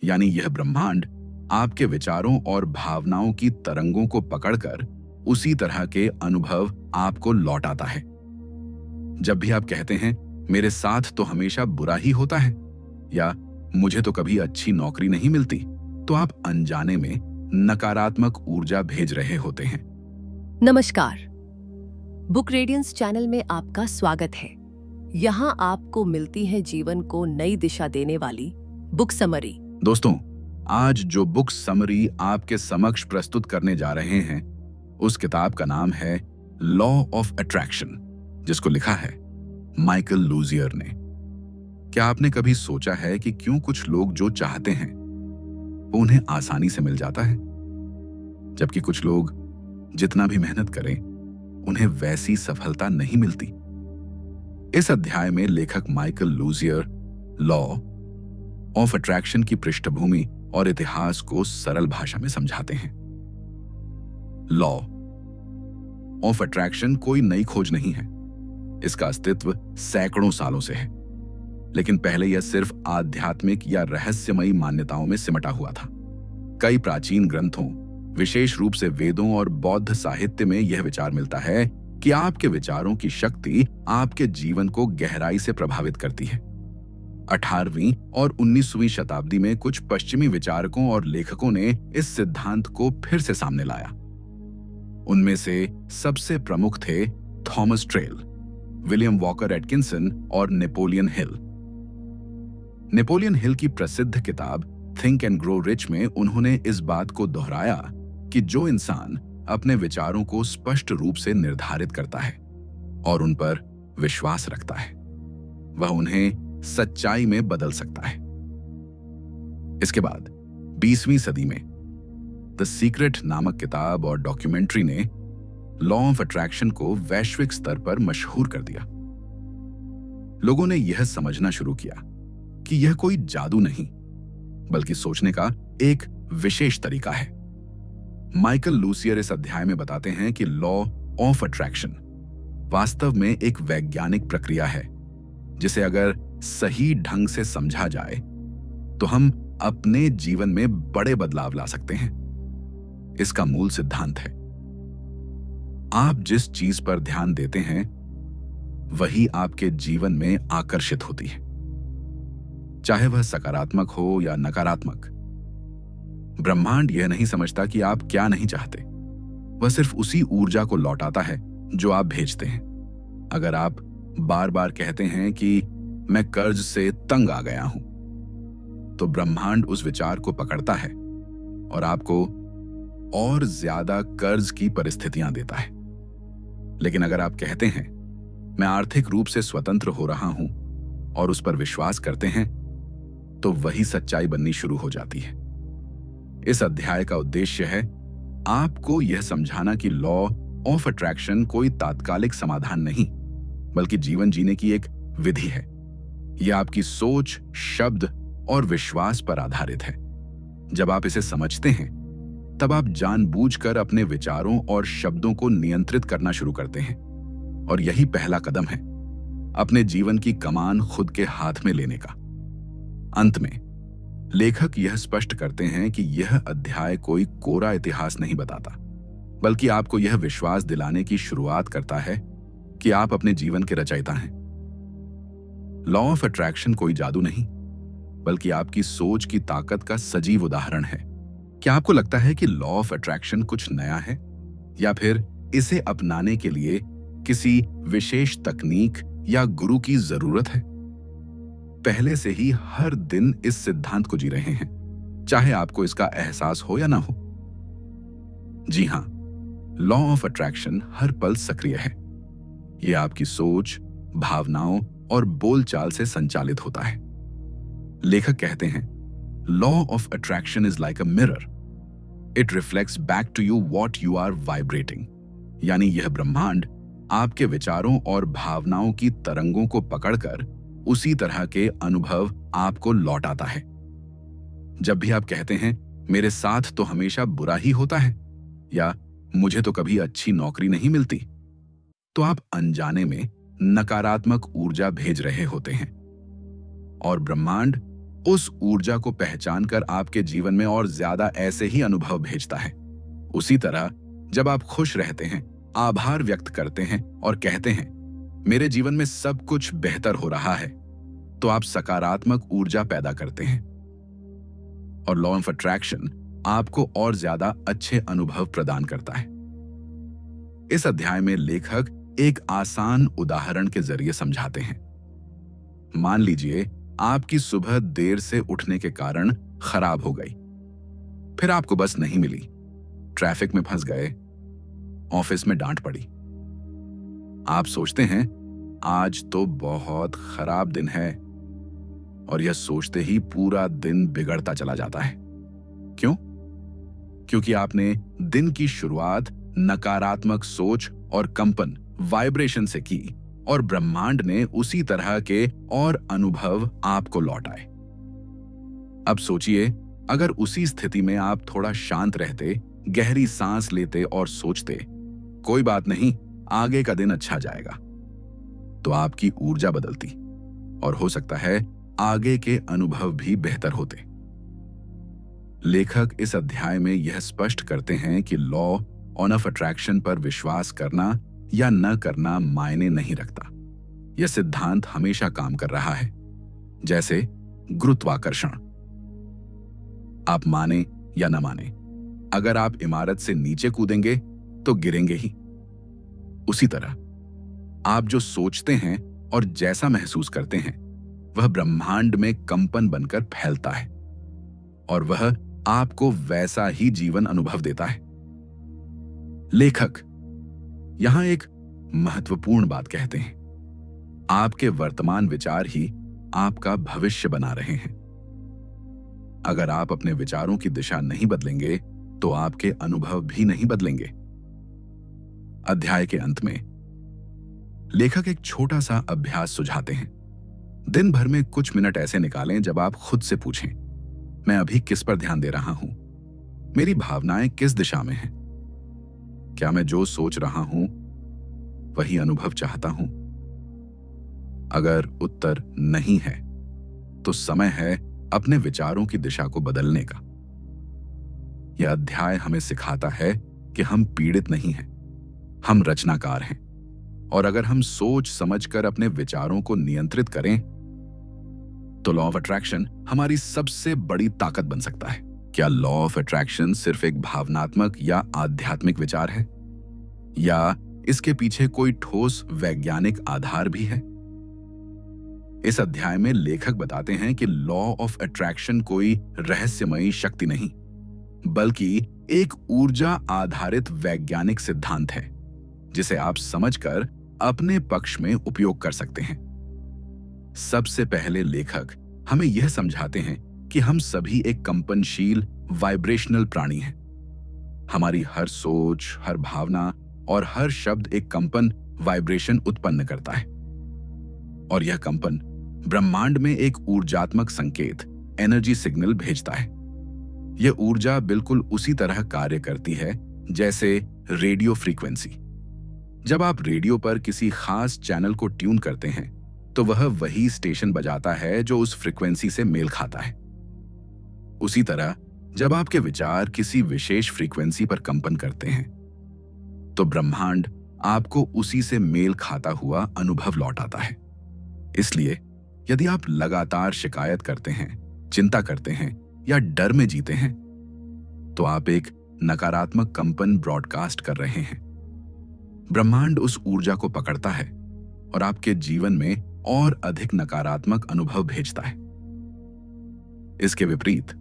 यानी यह ब्रह्मांड आपके विचारों और भावनाओं की तरंगों को पकड़कर उसी तरह के अनुभव आपको लौटाता है। जब भी आप कहते हैं मेरे साथ तो हमेशा बुरा ही होता है या मुझे तो कभी अच्छी नौकरी नहीं मिलती, तो आप अनजाने में नकारात्मक ऊर्जा भेज रहे होते हैं। नमस्कार, बुक रेडियंस चैनल में आपका स्वागत है। यहाँ आपको मिलती है जीवन को नई दिशा देने वाली बुक समरी। दोस्तों, आज जो बुक समरी आपके समक्ष प्रस्तुत करने जा रहे हैं, उस किताब का नाम है लॉ ऑफ अट्रैक्शन, जिसको लिखा है माइकल लूजियर ने। क्या आपने कभी सोचा है कि क्यों कुछ लोग जो चाहते हैं वो उन्हें आसानी से मिल जाता है, जबकि कुछ लोग जितना भी मेहनत करें उन्हें वैसी सफलता नहीं मिलती? इस अध्याय में लेखक माइकल लूजियर लॉ ऑफ अट्रैक्शन की पृष्ठभूमि और इतिहास को सरल भाषा में समझाते हैं। लॉ ऑफ अट्रैक्शन कोई नई खोज नहीं है। इसका अस्तित्व सैकड़ों सालों से है, लेकिन पहले यह सिर्फ आध्यात्मिक या रहस्यमयी मान्यताओं में सिमटा हुआ था। कई प्राचीन ग्रंथों, विशेष रूप से वेदों और बौद्ध साहित्य में यह विचार मिलता है कि आपके विचारों की शक्ति आपके जीवन को गहराई से प्रभावित करती है। 18वीं और 19वीं शताब्दी में कुछ पश्चिमी विचारकों और लेखकों ने इस सिद्धांत को फिर से सामने लाया। उनमें से सबसे प्रमुख थे Thomas trail, William walker Atkinson और नेपोलियन हिल। नेपोलियन हिल की प्रसिद्ध किताब थिंक एंड ग्रो रिच में उन्होंने इस बात को दोहराया कि जो इंसान अपने विचारों को स्पष्ट रूप से निर्धारित करता है और उन पर विश्वास रखता है, वह उन्हें सच्चाई में बदल सकता है। इसके बाद 20वीं सदी में द सीक्रेट नामक किताब और डॉक्यूमेंट्री ने लॉ ऑफ अट्रैक्शन को वैश्विक स्तर पर मशहूर कर दिया। लोगों ने यह समझना शुरू किया कि यह कोई जादू नहीं, बल्कि सोचने का एक विशेष तरीका है। माइकल लूसियर इस अध्याय में बताते हैं कि लॉ ऑफ अट्रैक्शन वास्तव में एक वैज्ञानिक प्रक्रिया है, जिसे अगर सही ढंग से समझा जाए तो हम अपने जीवन में बड़े बदलाव ला सकते हैं। इसका मूल सिद्धांत है, आप जिस चीज पर ध्यान देते हैं वही आपके जीवन में आकर्षित होती है, चाहे वह सकारात्मक हो या नकारात्मक। ब्रह्मांड यह नहीं समझता कि आप क्या नहीं चाहते, वह सिर्फ उसी ऊर्जा को लौटाता है जो आप भेजते हैं। अगर आप बार बार कहते हैं कि मैं कर्ज से तंग आ गया हूं, तो ब्रह्मांड उस विचार को पकड़ता है और आपको और ज्यादा कर्ज की परिस्थितियां देता है। लेकिन अगर आप कहते हैं मैं आर्थिक रूप से स्वतंत्र हो रहा हूं और उस पर विश्वास करते हैं, तो वही सच्चाई बननी शुरू हो जाती है। इस अध्याय का उद्देश्य है आपको यह समझाना कि लॉ ऑफ अट्रैक्शन कोई तात्कालिक समाधान नहीं, बल्कि जीवन जीने की एक विधि है। यह आपकी सोच, शब्द और विश्वास पर आधारित है। जब आप इसे समझते हैं, तब आप जानबूझकर अपने विचारों और शब्दों को नियंत्रित करना शुरू करते हैं, और यही पहला कदम है अपने जीवन की कमान खुद के हाथ में लेने का। अंत में लेखक यह स्पष्ट करते हैं कि यह अध्याय कोई कोरा इतिहास नहीं बताता, बल्कि आपको यह विश्वास दिलाने की शुरुआत करता है कि आप अपने जीवन के रचयिता हैं। लॉ ऑफ अट्रैक्शन कोई जादू नहीं, बल्कि आपकी सोच की ताकत का सजीव उदाहरण है। क्या आपको लगता है कि लॉ ऑफ अट्रैक्शन कुछ नया है, या फिर इसे अपनाने के लिए किसी विशेष तकनीक या गुरु की जरूरत है? पहले से ही हर दिन इस सिद्धांत को जी रहे हैं, चाहे आपको इसका एहसास हो या ना हो। जी हां, लॉ ऑफ अट्रैक्शन हर पल सक्रिय है। यह आपकी सोच, भावनाओं और बोलचाल से संचालित होता है। लेखक कहते हैं, law of attraction is like a mirror, it reflects back to you what you are vibrating. यानी यह ब्रह्मांड आपके विचारों और भावनाओं की तरंगों को पकड़कर उसी तरह के अनुभव आपको लौटाता है। जब भी आप कहते हैं मेरे साथ तो हमेशा बुरा ही होता है या मुझे तो कभी अच्छी नौकरी नहीं मिलती, तो आप अनजाने में नकारात्मक ऊर्जा भेज रहे होते हैं, और ब्रह्मांड उस ऊर्जा को पहचान कर आपके जीवन में और ज्यादा ऐसे ही अनुभव भेजता है। उसी तरह जब आप खुश रहते हैं, आभार व्यक्त करते हैं और कहते हैं मेरे जीवन में सब कुछ बेहतर हो रहा है, तो आप सकारात्मक ऊर्जा पैदा करते हैं और लॉ ऑफ अट्रैक्शन आपको और ज्यादा अच्छे अनुभव प्रदान करता है। इस अध्याय में लेखक एक आसान उदाहरण के जरिए समझाते हैं। मान लीजिए आपकी सुबह देर से उठने के कारण खराब हो गई, फिर आपको बस नहीं मिली, ट्रैफिक में फंस गए, ऑफिस में डांट पड़ी। आप सोचते हैं आज तो बहुत खराब दिन है और यह सोचते ही पूरा दिन बिगड़ता चला जाता है। क्यों? क्योंकि आपने दिन की शुरुआत नकारात्मक सोच और कंपन वाइब्रेशन से की और ब्रह्मांड ने उसी तरह के और अनुभव आपको लौटाए। अब सोचिए अगर उसी स्थिति में आप थोड़ा शांत रहते, गहरी सांस लेते और सोचते कोई बात नहीं, आगे का दिन अच्छा जाएगा, तो आपकी ऊर्जा बदलती और हो सकता है आगे के अनुभव भी बेहतर होते। लेखक इस अध्याय में यह स्पष्ट करते हैं कि लॉ ऑफ अट्रैक्शन पर विश्वास करना या न करना मायने नहीं रखता। यह सिद्धांत हमेशा काम कर रहा है, जैसे गुरुत्वाकर्षण। आप माने या न माने, अगर आप इमारत से नीचे कूदेंगे तो गिरेंगे ही। उसी तरह आप जो सोचते हैं और जैसा महसूस करते हैं वह ब्रह्मांड में कंपन बनकर फैलता है और वह आपको वैसा ही जीवन अनुभव देता है। लेखक यहां एक महत्वपूर्ण बात कहते हैं, आपके वर्तमान विचार ही आपका भविष्य बना रहे हैं। अगर आप अपने विचारों की दिशा नहीं बदलेंगे तो आपके अनुभव भी नहीं बदलेंगे। अध्याय के अंत में लेखक एक छोटा सा अभ्यास सुझाते हैं। दिन भर में कुछ मिनट ऐसे निकालें जब आप खुद से पूछें, मैं अभी किस पर ध्यान दे रहा हूं? मेरी भावनाएं किस दिशा में हैं? क्या मैं जो सोच रहा हूं वही अनुभव चाहता हूं? अगर उत्तर नहीं है तो समय है अपने विचारों की दिशा को बदलने का। यह अध्याय हमें सिखाता है कि हम पीड़ित नहीं हैं, हम रचनाकार हैं और अगर हम सोच समझकर अपने विचारों को नियंत्रित करें तो लॉ ऑफ अट्रैक्शन हमारी सबसे बड़ी ताकत बन सकता है। क्या लॉ ऑफ अट्रैक्शन सिर्फ एक भावनात्मक या आध्यात्मिक विचार है या इसके पीछे कोई ठोस वैज्ञानिक आधार भी है? इस अध्याय में लेखक बताते हैं कि लॉ ऑफ अट्रैक्शन कोई रहस्यमयी शक्ति नहीं, बल्कि एक ऊर्जा आधारित वैज्ञानिक सिद्धांत है जिसे आप समझकर अपने पक्ष में उपयोग कर सकते हैं। सबसे पहले लेखक हमें यह समझाते हैं कि हम सभी एक कंपनशील वाइब्रेशनल प्राणी हैं। हमारी हर सोच, हर भावना और हर शब्द एक कंपन वाइब्रेशन उत्पन्न करता है और यह कंपन ब्रह्मांड में एक ऊर्जात्मक संकेत एनर्जी सिग्नल भेजता है। यह ऊर्जा बिल्कुल उसी तरह कार्य करती है जैसे रेडियो फ्रीक्वेंसी। जब आप रेडियो पर किसी खास चैनल को ट्यून करते हैं तो वह वही स्टेशन बजाता है जो उस फ्रीक्वेंसी से मेल खाता है। उसी तरह जब आपके विचार किसी विशेष फ्रीक्वेंसी पर कंपन करते हैं तो ब्रह्मांड आपको उसी से मेल खाता हुआ अनुभव लौटाता है। इसलिए यदि आप लगातार शिकायत करते हैं, चिंता करते हैं या डर में जीते हैं तो आप एक नकारात्मक कंपन ब्रॉडकास्ट कर रहे हैं। ब्रह्मांड उस ऊर्जा को पकड़ता है और आपके जीवन में और अधिक नकारात्मक अनुभव भेजता है। इसके विपरीत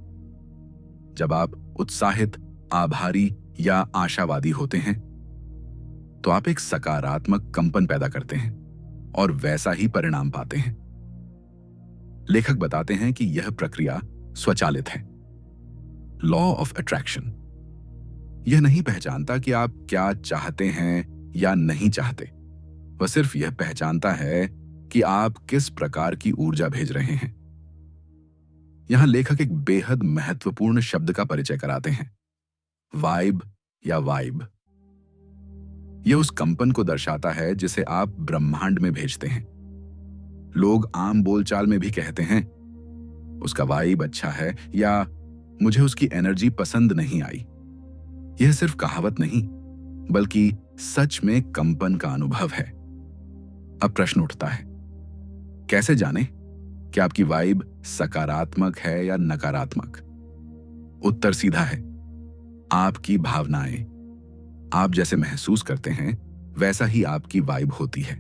जब आप उत्साहित, आभारी या आशावादी होते हैं तो आप एक सकारात्मक कंपन पैदा करते हैं और वैसा ही परिणाम पाते हैं। लेखक बताते हैं कि यह प्रक्रिया स्वचालित है। लॉ ऑफ अट्रैक्शन यह नहीं पहचानता कि आप क्या चाहते हैं या नहीं चाहते, वह सिर्फ यह पहचानता है कि आप किस प्रकार की ऊर्जा भेज रहे हैं। यहां लेखक एक बेहद महत्वपूर्ण शब्द का परिचय कराते हैं, वाइब या वाइब। यह उस कंपन को दर्शाता है जिसे आप ब्रह्मांड में भेजते हैं। लोग आम बोलचाल में भी कहते हैं, उसका वाइब अच्छा है या मुझे उसकी एनर्जी पसंद नहीं आई। यह सिर्फ कहावत नहीं, बल्कि सच में कंपन का अनुभव है। अब प्रश्न उठता है, कैसे जाने कि आपकी वाइब सकारात्मक है या नकारात्मक? उत्तर सीधा है, आपकी भावनाएं। आप जैसे महसूस करते हैं वैसा ही आपकी वाइब होती है।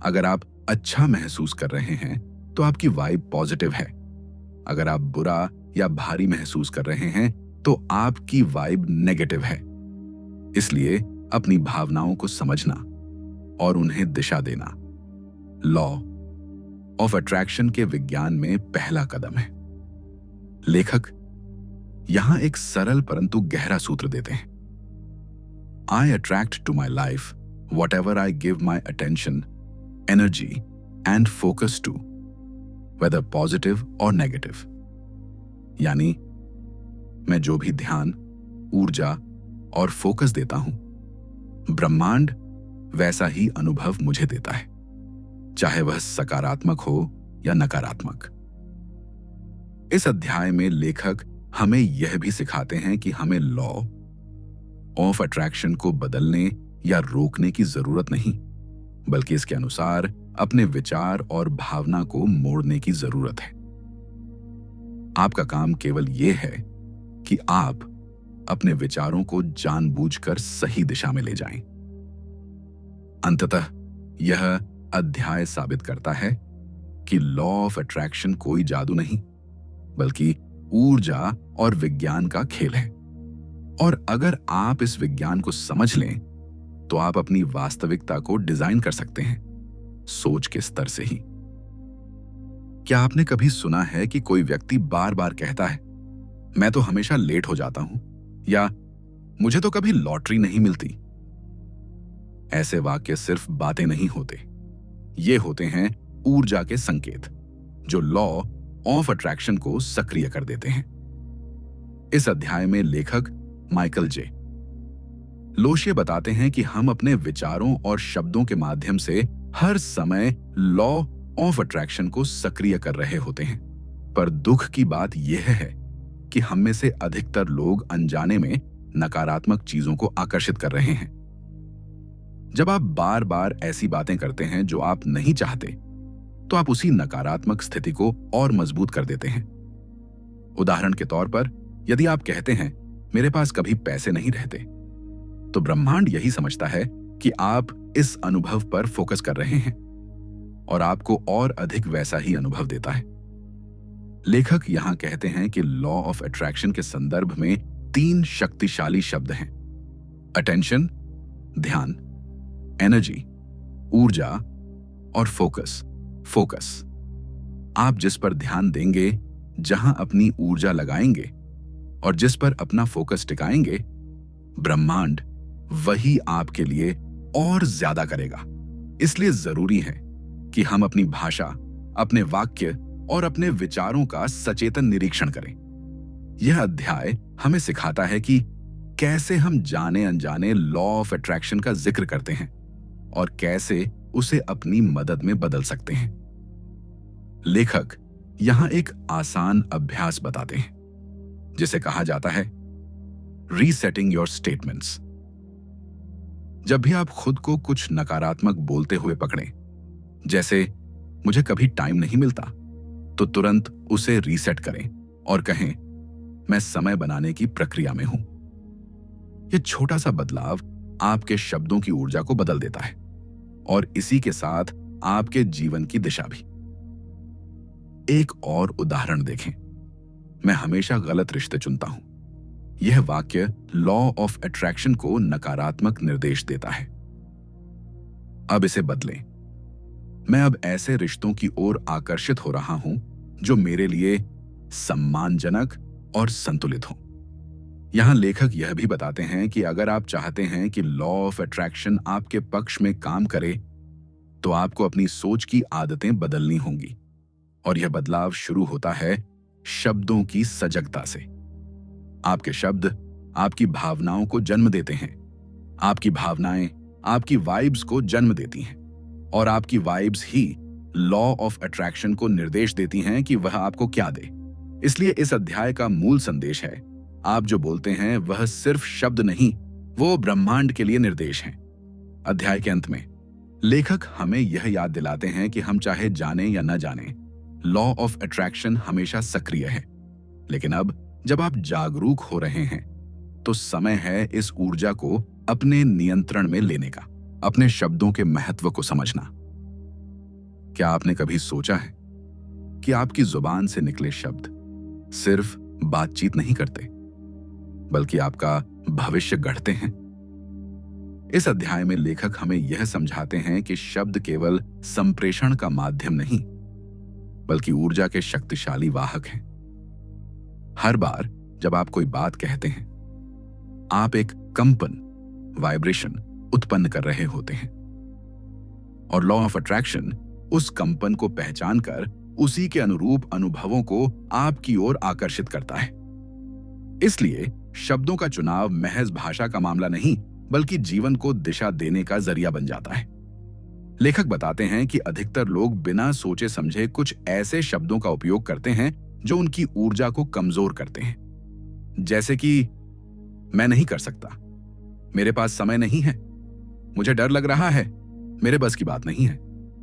अगर आप अच्छा महसूस कर रहे हैं तो आपकी वाइब पॉजिटिव है। अगर आप बुरा या भारी महसूस कर रहे हैं तो आपकी वाइब नेगेटिव है। इसलिए अपनी भावनाओं को समझना और उन्हें दिशा देना लॉ ऑफ अट्रैक्शन के विज्ञान में पहला कदम है। लेखक यहां एक सरल परंतु गहरा सूत्र देते हैं। I attract to my life whatever I give my attention, energy and focus to, whether positive और नेगेटिव। यानी मैं जो भी ध्यान, ऊर्जा और फोकस देता हूं, ब्रह्मांड वैसा ही अनुभव मुझे देता है, चाहे वह सकारात्मक हो या नकारात्मक। इस अध्याय में लेखक हमें यह भी सिखाते हैं कि हमें लॉ ऑफ अट्रैक्शन को बदलने या रोकने की जरूरत नहीं, बल्कि इसके अनुसार अपने विचार और भावना को मोड़ने की जरूरत है। आपका काम केवल यह है कि आप अपने विचारों को जानबूझकर सही दिशा में ले जाएं। अंततः यह अध्याय साबित करता है कि लॉ ऑफ अट्रैक्शन कोई जादू नहीं, बल्कि ऊर्जा और विज्ञान का खेल है। और अगर आप इस विज्ञान को समझ लें तो आप अपनी वास्तविकता को डिजाइन कर सकते हैं, सोच के स्तर से ही। क्या आपने कभी सुना है कि कोई व्यक्ति बार बार कहता है, मैं तो हमेशा लेट हो जाता हूं, या मुझे तो कभी लॉटरी नहीं मिलती? ऐसे वाक्य सिर्फ बातें नहीं होते, ये होते हैं ऊर्जा के संकेत जो लॉ ऑफ अट्रैक्शन को सक्रिय कर देते हैं। इस अध्याय में लेखक माइकल जे लोशे बताते हैं कि हम अपने विचारों और शब्दों के माध्यम से हर समय लॉ ऑफ अट्रैक्शन को सक्रिय कर रहे होते हैं। पर दुख की बात यह है कि हम में से अधिकतर लोग अनजाने में नकारात्मक चीजों को आकर्षित कर रहे हैं। जब आप बार बार ऐसी बातें करते हैं जो आप नहीं चाहते, तो आप उसी नकारात्मक स्थिति को और मजबूत कर देते हैं। उदाहरण के तौर पर, यदि आप कहते हैं मेरे पास कभी पैसे नहीं रहते, तो ब्रह्मांड यही समझता है कि आप इस अनुभव पर फोकस कर रहे हैं और आपको और अधिक वैसा ही अनुभव देता है। लेखक यहां कहते हैं कि लॉ ऑफ अट्रैक्शन के संदर्भ में 3 शक्तिशाली शब्द हैं: अटेंशन, ध्यान, एनर्जी, ऊर्जा, और फोकस। आप जिस पर ध्यान देंगे, जहां अपनी ऊर्जा लगाएंगे और जिस पर अपना फोकस टिकाएंगे, ब्रह्मांड वही आपके लिए और ज्यादा करेगा। इसलिए जरूरी है कि हम अपनी भाषा, अपने वाक्य और अपने विचारों का सचेतन निरीक्षण करें। यह अध्याय हमें सिखाता है कि कैसे हम जाने अनजाने लॉ ऑफ अट्रैक्शन का जिक्र करते हैं और कैसे उसे अपनी मदद में बदल सकते हैं। लेखक यहां एक आसान अभ्यास बताते हैं जिसे कहा जाता है रीसेटिंग योर स्टेटमेंट्स। जब भी आप खुद को कुछ नकारात्मक बोलते हुए पकड़ें, जैसे मुझे कभी टाइम नहीं मिलता, तो तुरंत उसे रीसेट करें और कहें मैं समय बनाने की प्रक्रिया में हूं। यह छोटा सा बदलाव आपके शब्दों की ऊर्जा को बदल देता है और इसी के साथ आपके जीवन की दिशा भी। एक और उदाहरण देखें, मैं हमेशा गलत रिश्ते चुनता हूं। यह वाक्य लॉ ऑफ अट्रैक्शन को नकारात्मक निर्देश देता है। अब इसे बदलें, मैं अब ऐसे रिश्तों की ओर आकर्षित हो रहा हूं जो मेरे लिए सम्मानजनक और संतुलित हों। यहां लेखक यह भी बताते हैं कि अगर आप चाहते हैं कि लॉ ऑफ अट्रैक्शन आपके पक्ष में काम करे, तो आपको अपनी सोच की आदतें बदलनी होंगी। और यह बदलाव शुरू होता है शब्दों की सजगता से। आपके शब्द आपकी भावनाओं को जन्म देते हैं, आपकी भावनाएं आपकी वाइब्स को जन्म देती हैं, और आपकी vibes he law of attraction को निर्देश देती हैं कि वह आपको क्या दे। इसलिए इस अध्याय का मूल संदेश है, आप जो बोलते हैं वह सिर्फ शब्द नहीं, वो ब्रह्मांड के लिए निर्देश हैं। अध्याय के अंत में लेखक हमें यह याद दिलाते हैं कि हम चाहे जाने या न जाने, लॉ ऑफ अट्रैक्शन हमेशा सक्रिय है। लेकिन अब जब आप जागरूक हो रहे हैं तो समय है इस ऊर्जा को अपने नियंत्रण में लेने का, अपने शब्दों के महत्व को समझना। क्या आपने कभी सोचा है कि आपकी जुबान से निकले शब्द सिर्फ बातचीत नहीं करते, बल्कि आपका भविष्य गढ़ते हैं? इस अध्याय में लेखक हमें यह समझाते हैं कि शब्द केवल संप्रेषण का माध्यम नहीं, बल्कि ऊर्जा के शक्तिशाली वाहक हैं। हर बार जब आप कोई बात कहते हैं, आप एक कंपन, वाइब्रेशन उत्पन्न कर रहे होते हैं, और लॉ ऑफ अट्रैक्शन उस कंपन को पहचान कर उसी के अनुरूप अनुभवों को आपकी ओर आकर्षित करता है। इसलिए शब्दों का चुनाव महज भाषा का मामला नहीं, बल्कि जीवन को दिशा देने का जरिया बन जाता है। लेखक बताते हैं कि अधिकतर लोग बिना सोचे समझे कुछ ऐसे शब्दों का उपयोग करते हैं जो उनकी ऊर्जा को कमजोर करते हैं। जैसे कि मैं नहीं कर सकता, मेरे पास समय नहीं है, मुझे डर लग रहा है, मेरे बस की बात नहीं है।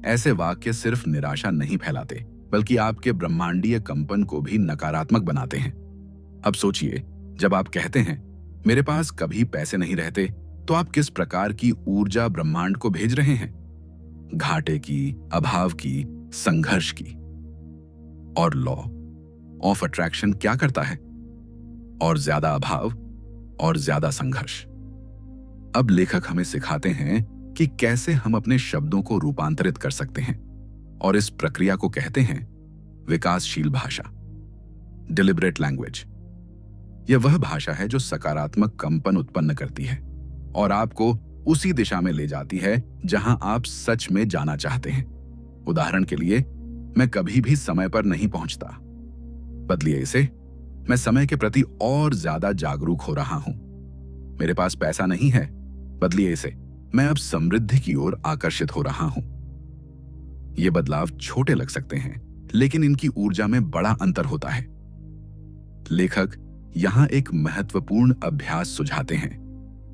ऐसे वाक्य सिर्फ निराशा नहीं फैलाते, बल्कि आपके ब्रह्मांडीय कंपन को भी नकारात्मक बनाते हैं। अब सोचिए, जब आप कहते हैं मेरे पास कभी पैसे नहीं रहते, तो आप किस प्रकार की ऊर्जा ब्रह्मांड को भेज रहे हैं? घाटे की, अभाव की, संघर्ष की। और लॉ ऑफ अट्रैक्शन क्या करता है? और ज्यादा अभाव और ज्यादा संघर्ष। अब लेखक हमें सिखाते हैं कि कैसे हम अपने शब्दों को रूपांतरित कर सकते हैं, और इस प्रक्रिया को कहते हैं विकासशील भाषा, डिलिबरेट लैंग्वेज। यह वह भाषा है जो सकारात्मक कंपन उत्पन्न करती है और आपको उसी दिशा में ले जाती है जहां आप सच में जाना चाहते हैं। उदाहरण के लिए, मैं कभी भी समय पर नहीं पहुंचता, बदलिए इसे, मैं समय के प्रति और ज्यादा जागरूक हो रहा हूं। मेरे पास पैसा नहीं है, बदलिए इसे, मैं अब समृद्धि की ओर आकर्षित हो रहा हूं। ये बदलाव छोटे लग सकते हैं, लेकिन इनकी ऊर्जा में बड़ा अंतर होता है। लेखक यहां एक महत्वपूर्ण अभ्यास सुझाते हैं,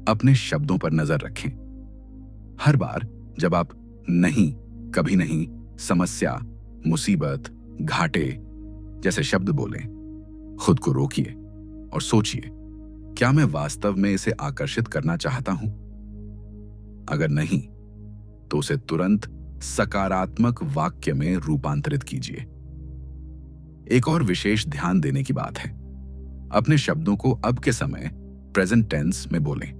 अपने शब्दों पर नजर रखें। हर बार जब आप नहीं, कभी नहीं, समस्या, मुसीबत, घाटे जैसे शब्द बोलें, खुद को रोकिए और सोचिए, क्या मैं वास्तव में इसे आकर्षित करना चाहता हूं? अगर नहीं, तो उसे तुरंत सकारात्मक वाक्य में रूपांतरित कीजिए। एक और विशेष ध्यान देने की बात है, अपने शब्दों को अब के समय प्रेजेंट टेंस में बोलें।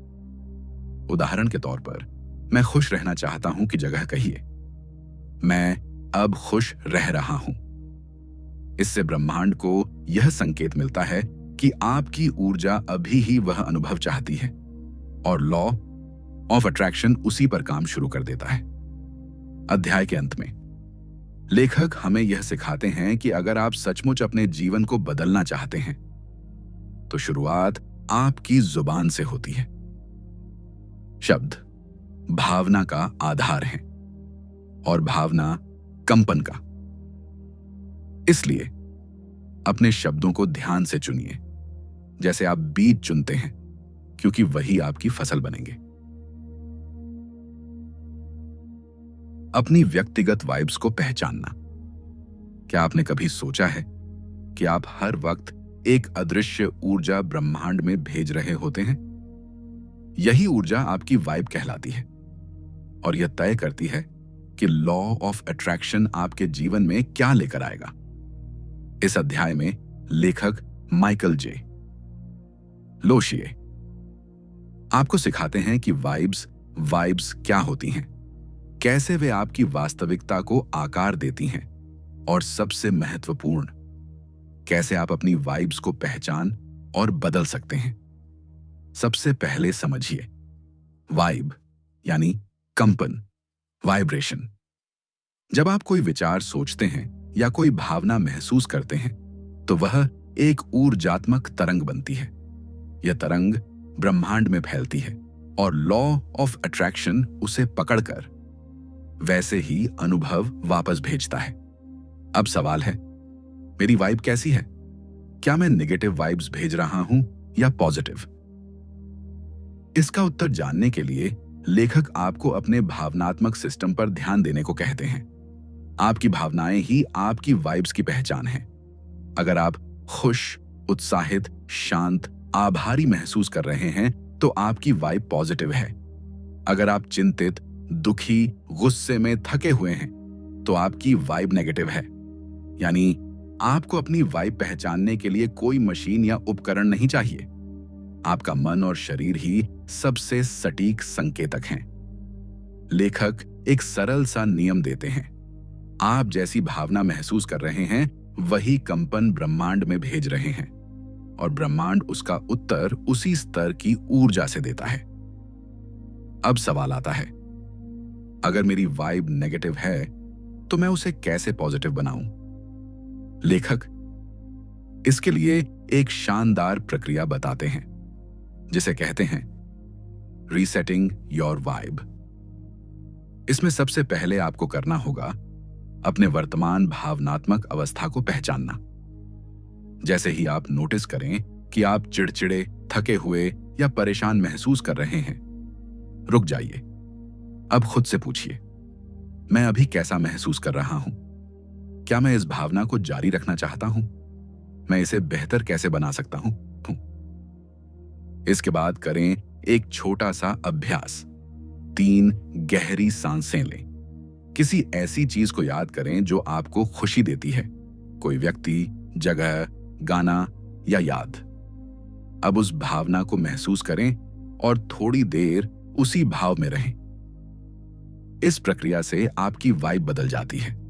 उदाहरण के तौर पर, मैं खुश रहना चाहता हूं की जगह कहिए, मैं अब खुश रह रहा हूं। इससे ब्रह्मांड को यह संकेत मिलता है कि आपकी ऊर्जा अभी ही वह अनुभव चाहती है, और लॉ ऑफ अट्रैक्शन उसी पर काम शुरू कर देता है। अध्याय के अंत में लेखक हमें यह सिखाते हैं कि अगर आप सचमुच अपने जीवन को बदलना चाहते हैं, तो शुरुआत आपकी जुबान से होती है। शब्द भावना का आधार है और भावना कंपन का। इसलिए अपने शब्दों को ध्यान से चुनिए, जैसे आप बीज चुनते हैं, क्योंकि वही आपकी फसल बनेंगे। अपनी व्यक्तिगत वाइब्स को पहचानना। क्या आपने कभी सोचा है कि आप हर वक्त एक अदृश्य ऊर्जा ब्रह्मांड में भेज रहे होते हैं? यही ऊर्जा आपकी वाइब कहलाती है, और यह तय करती है कि लॉ ऑफ अट्रैक्शन आपके जीवन में क्या लेकर आएगा। इस अध्याय में लेखक माइकल जे लोशिए आपको सिखाते हैं कि वाइब्स क्या होती हैं, कैसे वे आपकी वास्तविकता को आकार देती हैं, और सबसे महत्वपूर्ण, कैसे आप अपनी वाइब्स को पहचान और बदल सकते हैं। सबसे पहले समझिए, वाइब यानी कंपन, वाइब्रेशन। जब आप कोई विचार सोचते हैं या कोई भावना महसूस करते हैं, तो वह एक ऊर्जात्मक तरंग बनती है। यह तरंग ब्रह्मांड में फैलती है और लॉ ऑफ अट्रैक्शन उसे पकड़कर वैसे ही अनुभव वापस भेजता है। अब सवाल है, मेरी वाइब कैसी है? क्या मैं नेगेटिव वाइब्स भेज रहा हूं या पॉजिटिव? इसका उत्तर जानने के लिए लेखक आपको अपने भावनात्मक सिस्टम पर ध्यान देने को कहते हैं। आपकी भावनाएं ही आपकी वाइब्स की पहचान है। अगर आप खुश, उत्साहित, शांत, आभारी महसूस कर रहे हैं तो आपकी वाइब पॉजिटिव है। अगर आप चिंतित, दुखी, गुस्से में थके हुए हैं तो आपकी वाइब नेगेटिव है। यानी आपको अपनी वाइब पहचानने के लिए कोई मशीन या उपकरण नहीं चाहिए। आपका मन और शरीर ही सबसे सटीक संकेतक हैं। लेखक एक सरल सा नियम देते हैं। आप जैसी भावना महसूस कर रहे हैं वही कंपन ब्रह्मांड में भेज रहे हैं और ब्रह्मांड उसका उत्तर उसी स्तर की ऊर्जा से देता है। अब सवाल आता है, अगर मेरी वाइब नेगेटिव है तो मैं उसे कैसे पॉजिटिव बनाऊं? लेखक इसके लिए एक शानदार प्रक्रिया बताते हैं जिसे कहते हैं रीसेटिंग योर वाइब। इसमें सबसे पहले आपको करना होगा अपने वर्तमान भावनात्मक अवस्था को पहचानना। जैसे ही आप नोटिस करें कि आप चिड़चिड़े, थके हुए या परेशान महसूस कर रहे हैं, रुक जाइए। अब खुद से पूछिए, मैं अभी कैसा महसूस कर रहा हूं? क्या मैं इस भावना को जारी रखना चाहता हूं? मैं इसे बेहतर कैसे बना सकता हूं? इसके बाद करें एक छोटा सा अभ्यास। 3 गहरी सांसें लें। किसी ऐसी चीज को याद करें जो आपको खुशी देती है, कोई व्यक्ति, जगह, गाना या याद। अब उस भावना को महसूस करें और थोड़ी देर उसी भाव में रहें। इस प्रक्रिया से आपकी वाइब बदल जाती है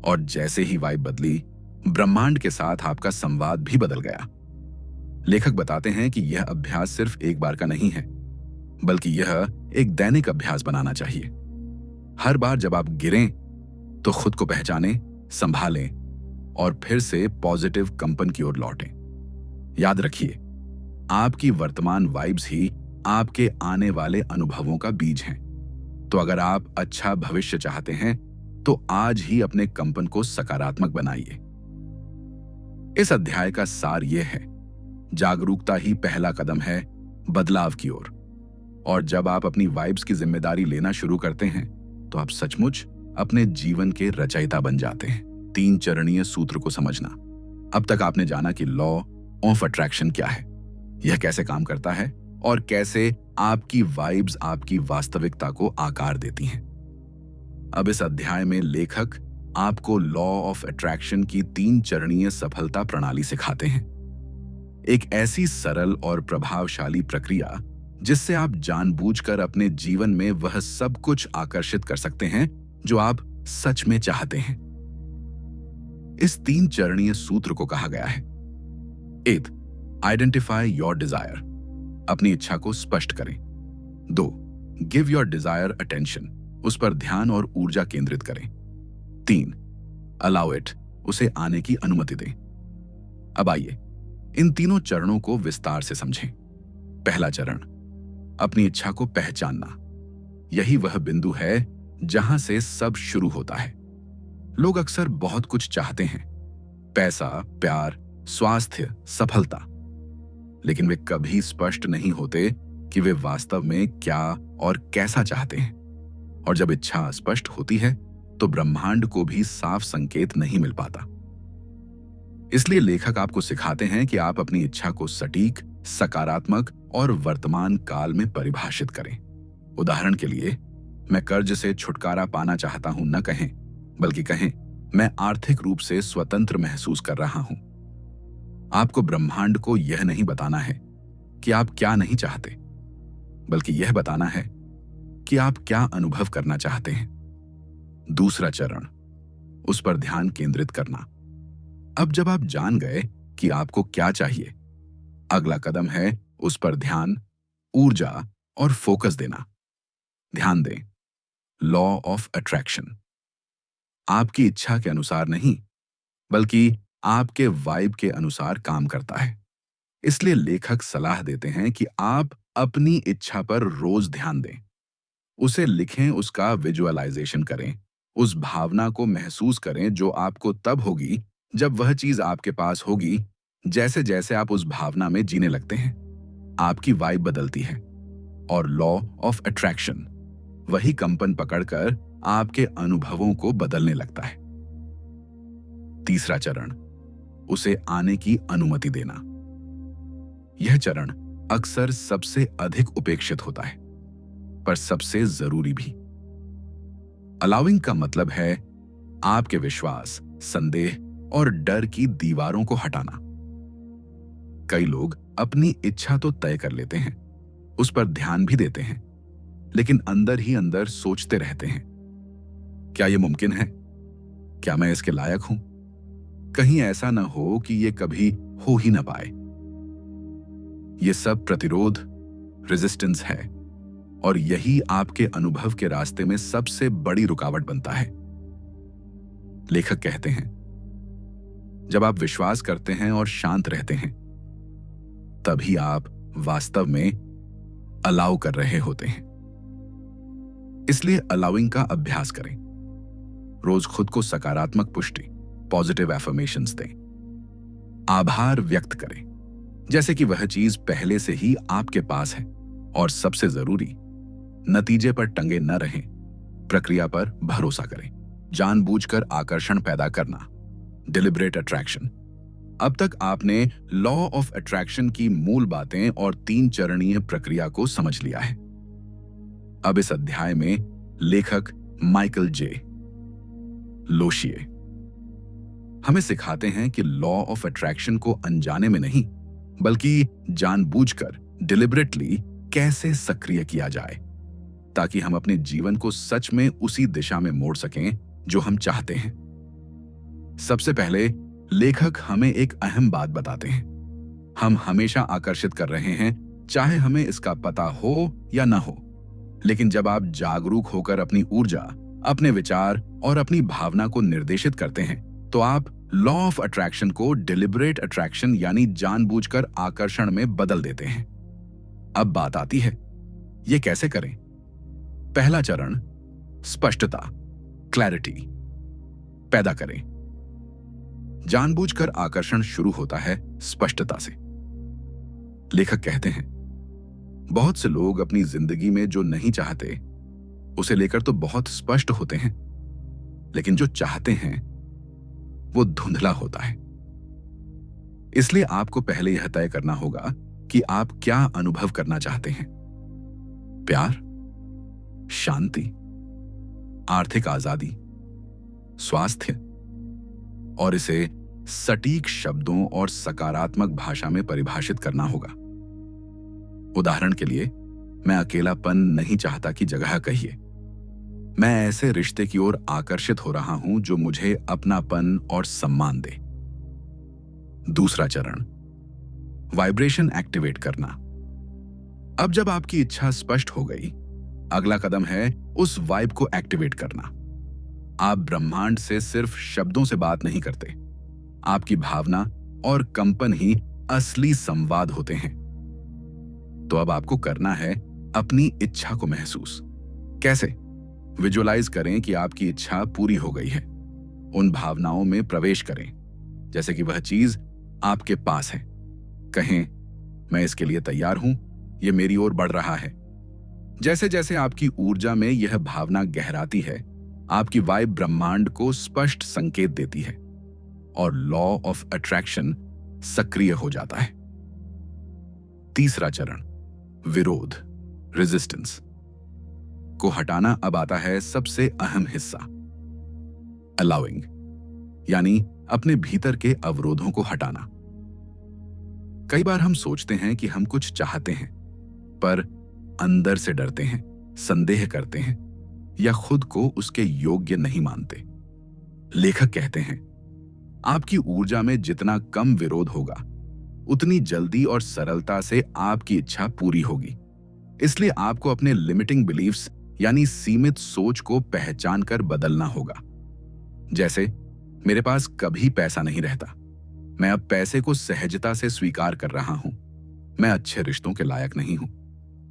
और जैसे ही वाइब बदली, ब्रह्मांड के साथ आपका संवाद भी बदल गया। लेखक बताते हैं कि यह अभ्यास सिर्फ एक बार का नहीं है, बल्कि यह एक दैनिक अभ्यास बनाना चाहिए। हर बार जब आप गिरें तो खुद को पहचानें, संभालें और फिर से पॉजिटिव कंपन की ओर लौटें। याद रखिए, आपकी वर्तमान वाइब्स ही आपके आने वाले अनुभवों का बीज हैं। तो अगर आप अच्छा भविष्य चाहते हैं तो आज ही अपने कंपन को सकारात्मक बनाइए। इस अध्याय का सार यह है, जागरूकता ही पहला कदम है बदलाव की ओर। और जब आप अपनी वाइब्स की जिम्मेदारी लेना शुरू करते हैं तो आप सचमुच अपने जीवन के रचयिता बन जाते हैं। 3 चरणीय सूत्र को समझना। अब तक आपने जाना कि लॉ ऑफ अट्रैक्शन क्या है, यह कैसे काम करता है और कैसे आपकी वाइब्स आपकी वास्तविकता को आकार देती हैं। अब इस अध्याय में लेखक आपको लॉ ऑफ अट्रैक्शन की 3 चरणीय सफलता प्रणाली सिखाते हैं। एक ऐसी सरल और प्रभावशाली प्रक्रिया जिससे आप जानबूझकर अपने जीवन में वह सब कुछ आकर्षित कर सकते हैं जो आप सच में चाहते हैं। इस 3 चरणीय सूत्र को कहा गया है। 1. Identify your desire. अपनी इच्छा को स्पष्ट करें। 2. Give your desire attention. उस पर ध्यान और ऊर्जा केंद्रित करें। 3. Allow it. उसे आने की अनुमति दें। अब आइए इन तीनों चरणों को विस्तार से समझें। पहला चरण, अपनी इच्छा को पहचानना। यही वह बिंदु है जहां से सब शुरू होता है। लोग अक्सर बहुत कुछ चाहते हैं, पैसा, प्यार, स्वास्थ्य, सफलता, लेकिन वे कभी स्पष्ट नहीं होते कि वे वास्तव में क्या और कैसा चाहते हैं। और जब इच्छा स्पष्ट होती है तो ब्रह्मांड को भी साफ संकेत नहीं मिल पाता। इसलिए लेखक आपको सिखाते हैं कि आप अपनी इच्छा को सटीक, सकारात्मक और वर्तमान काल में परिभाषित करें। उदाहरण के लिए, मैं कर्ज से छुटकारा पाना चाहता हूं न कहें, बल्कि कहें मैं आर्थिक रूप से स्वतंत्र महसूस कर रहा हूं। आपको ब्रह्मांड को यह नहीं बताना है कि आप क्या नहीं चाहते, बल्कि यह बताना है कि आप क्या अनुभव करना चाहते हैं। दूसरा चरण, उस पर ध्यान केंद्रित करना। अब जब आप जान गए कि आपको क्या चाहिए, अगला कदम है उस पर ध्यान, ऊर्जा और फोकस देना। ध्यान दें, लॉ ऑफ अट्रैक्शन आपकी इच्छा के अनुसार नहीं, बल्कि आपके वाइब के अनुसार काम करता है। इसलिए लेखक सलाह देते हैं कि आप अपनी इच्छा पर रोज ध्यान दें, उसे लिखें, उसका विजुअलाइजेशन करें, उस भावना को महसूस करें जो आपको तब होगी जब वह चीज आपके पास होगी जैसे जैसे आप उस भावना में जीने लगते हैं, आपकी वाइब बदलती है और लॉ ऑफ अट्रैक्शन वही कंपन पकड़कर आपके अनुभवों को बदलने लगता है। तीसरा चरण, उसे आने की अनुमति देना। यह चरण अक्सर सबसे अधिक उपेक्षित होता है, पर सबसे जरूरी भी। अलाउइंग का मतलब है आपके विश्वास, संदेह और डर की दीवारों को हटाना। कई लोग अपनी इच्छा तो तय कर लेते हैं, उस पर ध्यान भी देते हैं, लेकिन अंदर ही अंदर सोचते रहते हैं, क्या यह मुमकिन है? क्या मैं इसके लायक हूं? कहीं ऐसा न हो कि यह कभी हो ही ना पाए। यह सब प्रतिरोध, रेजिस्टेंस है, और यही आपके अनुभव के रास्ते में सबसे बड़ी रुकावट बनता है। लेखक कहते हैं, जब आप विश्वास करते हैं और शांत रहते हैं, तभी आप वास्तव में अलाउ कर रहे होते हैं। इसलिए अलाउइंग का अभ्यास करें। रोज खुद को सकारात्मक पुष्टि, पॉजिटिव एफर्मेशंस दें। आभार व्यक्त करें, जैसे कि वह चीज पहले से ही आपके पास है। और सबसे जरूरी, नतीजे पर टंगे न रहें, प्रक्रिया पर भरोसा करें। जानबूझकर आकर्षण पैदा करना, डिलिबरेट अट्रैक्शन। अब तक आपने लॉ ऑफ अट्रैक्शन की मूल बातें और 3 चरणीय प्रक्रिया को समझ लिया है। अब इस अध्याय में लेखक माइकल जे लोशिए हमें सिखाते हैं कि लॉ ऑफ अट्रैक्शन को अनजाने में नहीं, बल्कि जानबूझकर, डिलिबरेटली कैसे सक्रिय किया जाए, ताकि हम अपने जीवन को सच में उसी दिशा में मोड़ सकें जो हम चाहते हैं। सबसे पहले लेखक हमें एक अहम बात बताते हैं। हम हमेशा आकर्षित कर रहे हैं, चाहे हमें इसका पता हो या ना हो। लेकिन जब आप जागरूक होकर अपनी ऊर्जा, अपने विचार और अपनी भावना को निर्देशित करते हैं, तो आप लॉ ऑफ अट्रैक्शन को डिलिबरेट अट्रैक्शन यानी जानबूझकर आकर्षण में बदल देते हैं। अब बात आती है, ये कैसे करें? पहला चरण, स्पष्टता, क्लैरिटी पैदा करें। जानबूझकर आकर्षण शुरू होता है स्पष्टता से। लेखक कहते हैं, बहुत से लोग अपनी जिंदगी में जो नहीं चाहते, उसे लेकर तो बहुत स्पष्ट होते हैं, लेकिन जो चाहते हैं वो धुंधला होता है। इसलिए आपको पहले यह तय करना होगा कि आप क्या अनुभव करना चाहते हैं। प्यार, शांति, आर्थिक आजादी, स्वास्थ्य, और इसे सटीक शब्दों और सकारात्मक भाषा में परिभाषित करना होगा। उदाहरण के लिए, मैं अकेलापन नहीं चाहता की जगह कहिए, मैं ऐसे रिश्ते की ओर आकर्षित हो रहा हूं जो मुझे अपनापन और सम्मान दे। दूसरा चरण, वाइब्रेशन एक्टिवेट करना। अब जब आपकी इच्छा स्पष्ट हो गई, अगला कदम है उस वाइब को एक्टिवेट करना। आप ब्रह्मांड से सिर्फ शब्दों से बात नहीं करते, आपकी भावना और कंपन ही असली संवाद होते हैं। तो अब आपको करना है अपनी इच्छा को महसूस। कैसे? विजुअलाइज करें कि आपकी इच्छा पूरी हो गई है। उन भावनाओं में प्रवेश करें जैसे कि वह चीज आपके पास है। कहें, मैं इसके लिए तैयार हूं, यह मेरी ओर बढ़ रहा है। जैसे जैसे आपकी ऊर्जा में यह भावना गहराती है, आपकी वाइब ब्रह्मांड को स्पष्ट संकेत देती है और लॉ ऑफ अट्रैक्शन सक्रिय हो जाता है। तीसरा चरण, विरोध, रेजिस्टेंस को हटाना। अब आता है सबसे अहम हिस्सा, अलाउइंग, यानी अपने भीतर के अवरोधों को हटाना। कई बार हम सोचते हैं कि हम कुछ चाहते हैं, पर अंदर से डरते हैं, संदेह करते हैं या खुद को उसके योग्य नहीं मानते। लेखक कहते हैं, आपकी ऊर्जा में जितना कम विरोध होगा, उतनी जल्दी और सरलता से आपकी इच्छा पूरी होगी। इसलिए आपको अपने लिमिटिंग बिलीफ्स यानी सीमित सोच को पहचान कर बदलना होगा। जैसे, मेरे पास कभी पैसा नहीं रहता, मैं अब पैसे को सहजता से स्वीकार कर रहा हूं। मैं अच्छे रिश्तों के लायक नहीं हूं,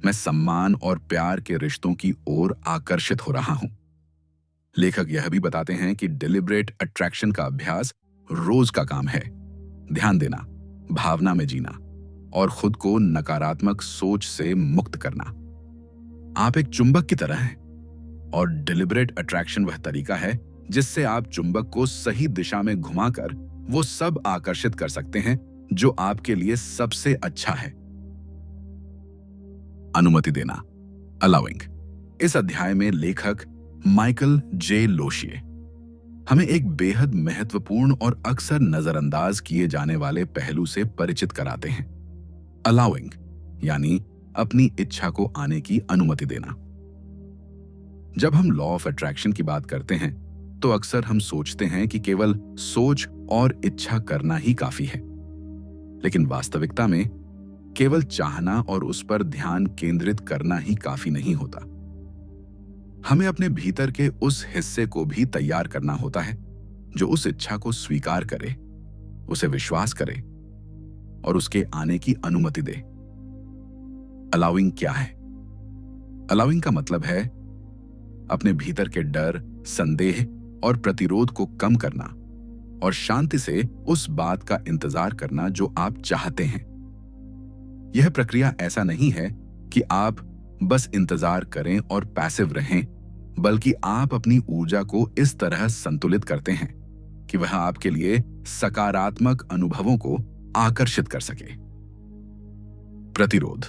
मैं सम्मान और प्यार के रिश्तों की ओर आकर्षित हो रहा हूं। लेखक यह भी बताते हैं कि डिलिबरेट अट्रैक्शन का अभ्यास रोज का काम है। ध्यान देना, भावना में जीना और खुद को नकारात्मक सोच से मुक्त करना। आप एक चुंबक की तरह हैं और डिलिबरेट अट्रैक्शन वह तरीका है जिससे आप चुंबक को सही दिशा में घुमाकर वो सब आकर्षित कर सकते हैं जो आपके लिए सबसे अच्छा है। अनुमति देना, अलाउइंग। इस अध्याय में लेखक माइकल जे लोशिए हमें एक बेहद महत्वपूर्ण और अक्सर नजरअंदाज किए जाने वाले पहलू से परिचित कराते हैं। अलाउइंग यानी अपनी इच्छा को आने की अनुमति देना। जब हम लॉ ऑफ अट्रैक्शन की बात करते हैं तो अक्सर हम सोचते हैं कि केवल सोच और इच्छा करना ही काफी है, लेकिन वास्तविकता में केवल चाहना और उस पर ध्यान केंद्रित करना ही काफी नहीं होता। हमें अपने भीतर के उस हिस्से को भी तैयार करना होता है जो उस इच्छा को स्वीकार करे, उसे विश्वास करे और उसके आने की अनुमति दे। अलाउइंग क्या है? अलाउइंग का मतलब है अपने भीतर के डर, संदेह और प्रतिरोध को कम करना और शांति से उस बात का इंतजार करना जो आप चाहते हैं। यह प्रक्रिया ऐसा नहीं है कि आप बस इंतजार करें और पैसिव रहें, बल्कि आप अपनी ऊर्जा को इस तरह संतुलित करते हैं कि वह आपके लिए सकारात्मक अनुभवों को आकर्षित कर सके। प्रतिरोध,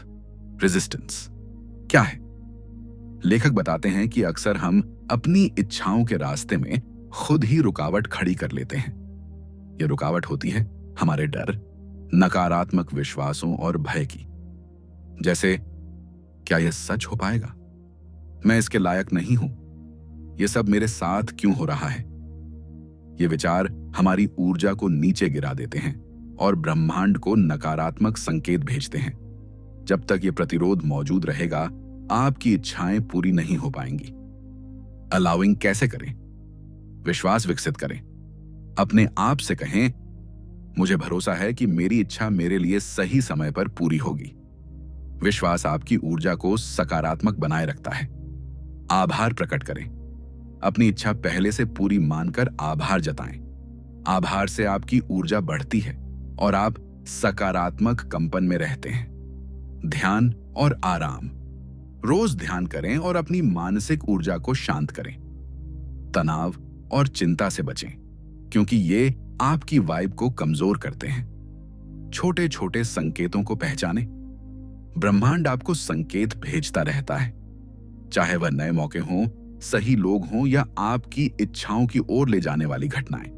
रेजिस्टेंस क्या है? लेखक बताते हैं कि अक्सर हम अपनी इच्छाओं के रास्ते में खुद ही रुकावट खड़ी कर लेते हैं। यह रुकावट होती है हमारे डर, नकारात्मक विश्वासों और भय की। जैसे, क्या यह सच हो पाएगा? मैं इसके लायक नहीं हूं। यह सब मेरे साथ क्यों हो रहा है? ये विचार हमारी ऊर्जा को नीचे गिरा देते हैं और ब्रह्मांड को नकारात्मक संकेत भेजते हैं। जब तक ये प्रतिरोध मौजूद रहेगा, आपकी इच्छाएं पूरी नहीं हो पाएंगी। अलाउइंग कैसे करें? विश्वास विकसित करें। अपने आप से कहें, मुझे भरोसा है कि मेरी इच्छा मेरे लिए सही समय पर पूरी होगी। विश्वास आपकी ऊर्जा को सकारात्मक बनाए रखता है। आभार प्रकट करें। अपनी इच्छा पहले से पूरी मानकर आभार जताएं। आभार से आपकी ऊर्जा बढ़ती है और आप सकारात्मक कंपन में रहते हैं। ध्यान और आराम। रोज ध्यान करें और अपनी मानसिक ऊर्जा को शांत करें। तनाव और चिंता से बचें, क्योंकि ये आपकी वाइब को कमजोर करते हैं। छोटे छोटे संकेतों को पहचानें। ब्रह्मांड आपको संकेत भेजता रहता है, चाहे वह नए मौके हों, सही लोग हों या आपकी इच्छाओं की ओर ले जाने वाली घटनाएं।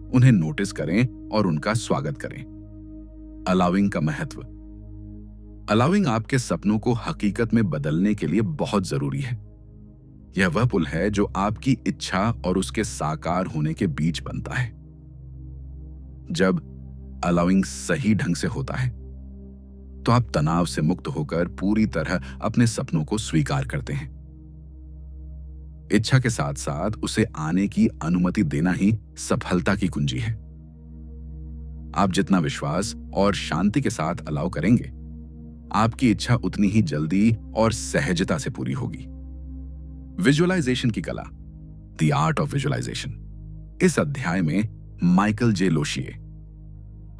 उन्हें नोटिस करें और उनका स्वागत करें। अलाउइंग का महत्व। अलाउइंग आपके सपनों को हकीकत में बदलने के लिए बहुत जरूरी है। यह वह पुल है जो आपकी इच्छा और उसके साकार होने के बीच बनता है। जब अलाउइंग सही ढंग से होता है तो आप तनाव से मुक्त होकर पूरी तरह अपने सपनों को स्वीकार करते हैं। इच्छा के साथ साथ उसे आने की अनुमति देना ही सफलता की कुंजी है। आप जितना विश्वास और शांति के साथ अलाउ करेंगे, आपकी इच्छा उतनी ही जल्दी और सहजता से पूरी होगी। विजुअलाइजेशन की कला, द आर्ट ऑफ विजुअलाइजेशन। इस अध्याय में माइकल जे लोशिए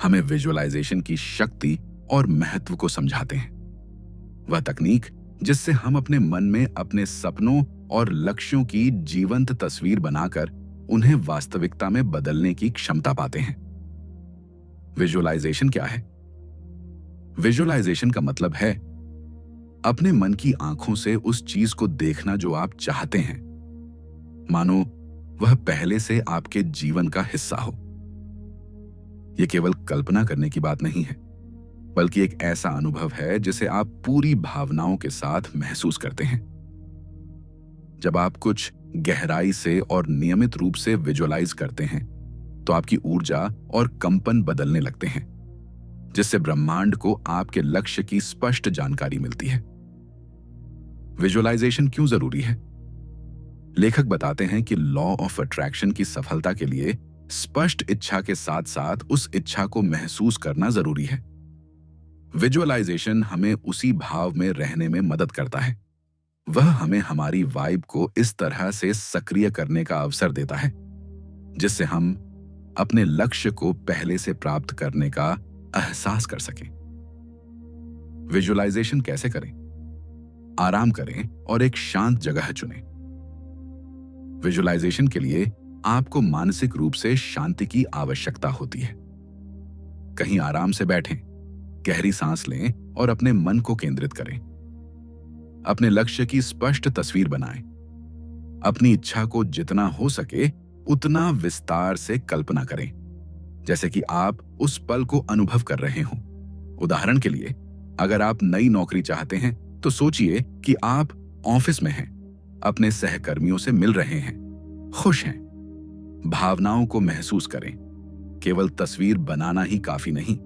हमें विजुअलाइजेशन की शक्ति और महत्व को समझाते हैं। वह तकनीक जिससे हम अपने मन में अपने सपनों और लक्ष्यों की जीवंत तस्वीर बनाकर उन्हें वास्तविकता में बदलने की क्षमता पाते हैं। विजुअलाइजेशन क्या है? विजुअलाइजेशन का मतलब है अपने मन की आंखों से उस चीज को देखना जो आप चाहते हैं, मानो वह पहले से आपके जीवन का हिस्सा हो। यह केवल कल्पना करने की बात नहीं है, बल्कि एक ऐसा अनुभव है जिसे आप पूरी भावनाओं के साथ महसूस करते हैं। जब आप कुछ गहराई से और नियमित रूप से विजुअलाइज करते हैं, तो आपकी ऊर्जा और कंपन बदलने लगते हैं, जिससे ब्रह्मांड को आपके लक्ष्य की स्पष्ट जानकारी मिलती है। विजुअलाइजेशन क्यों जरूरी है? लेखक बताते हैं कि लॉ ऑफ अट्रैक्शन की सफलता के लिए स्पष्ट इच्छा के साथ साथ उस इच्छा को महसूस करना जरूरी है। विजुअलाइजेशन हमें उसी भाव में रहने में मदद करता है। वह हमें हमारी वाइब को इस तरह से सक्रिय करने का अवसर देता है जिससे हम अपने लक्ष्य को पहले से प्राप्त करने का एहसास कर सकें। विजुअलाइजेशन कैसे करें? आराम करें और एक शांत जगह चुनें। विजुअलाइजेशन के लिए आपको मानसिक रूप से शांति की आवश्यकता होती है। कहीं आराम से बैठें, गहरी सांस लें और अपने मन को केंद्रित करें। अपने लक्ष्य की स्पष्ट तस्वीर बनाएं। अपनी इच्छा को जितना हो सके उतना विस्तार से कल्पना करें, जैसे कि आप उस पल को अनुभव कर रहे हों। उदाहरण के लिए, अगर आप नई नौकरी चाहते हैं तो सोचिए कि आप ऑफिस में हैं, अपने सहकर्मियों से मिल रहे हैं, खुश हैं। भावनाओं को महसूस करें। केवल तस्वीर बनाना ही काफी नहीं,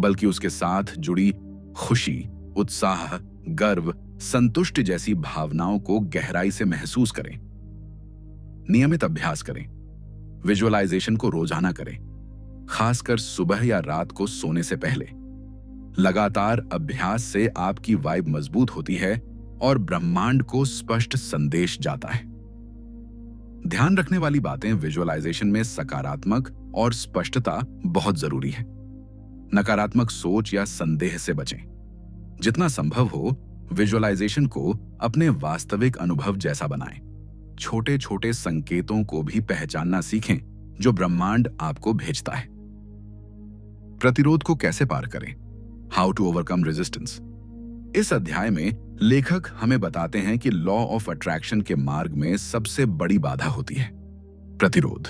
बल्कि उसके साथ जुड़ी खुशी, उत्साह, गर्व, संतुष्टि जैसी भावनाओं को गहराई से महसूस करें। नियमित अभ्यास करें। विजुअलाइजेशन को रोजाना करें, खासकर सुबह या रात को सोने से पहले। लगातार अभ्यास से आपकी वाइब मजबूत होती है और ब्रह्मांड को स्पष्ट संदेश जाता है। ध्यान रखने वाली बातें विजुअलाइजेशन में सकारात्मक और स्पष्टता बहुत जरूरी है। नकारात्मक सोच या संदेह से बचें। जितना संभव हो विजुअलाइजेशन को अपने वास्तविक अनुभव जैसा बनाएं। छोटे छोटे संकेतों को भी पहचानना सीखें जो ब्रह्मांड आपको भेजता है। प्रतिरोध को कैसे पार करें? How to overcome resistance. इस अध्याय में लेखक हमें बताते हैं कि लॉ ऑफ अट्रैक्शन के मार्ग में सबसे बड़ी बाधा होती है प्रतिरोध,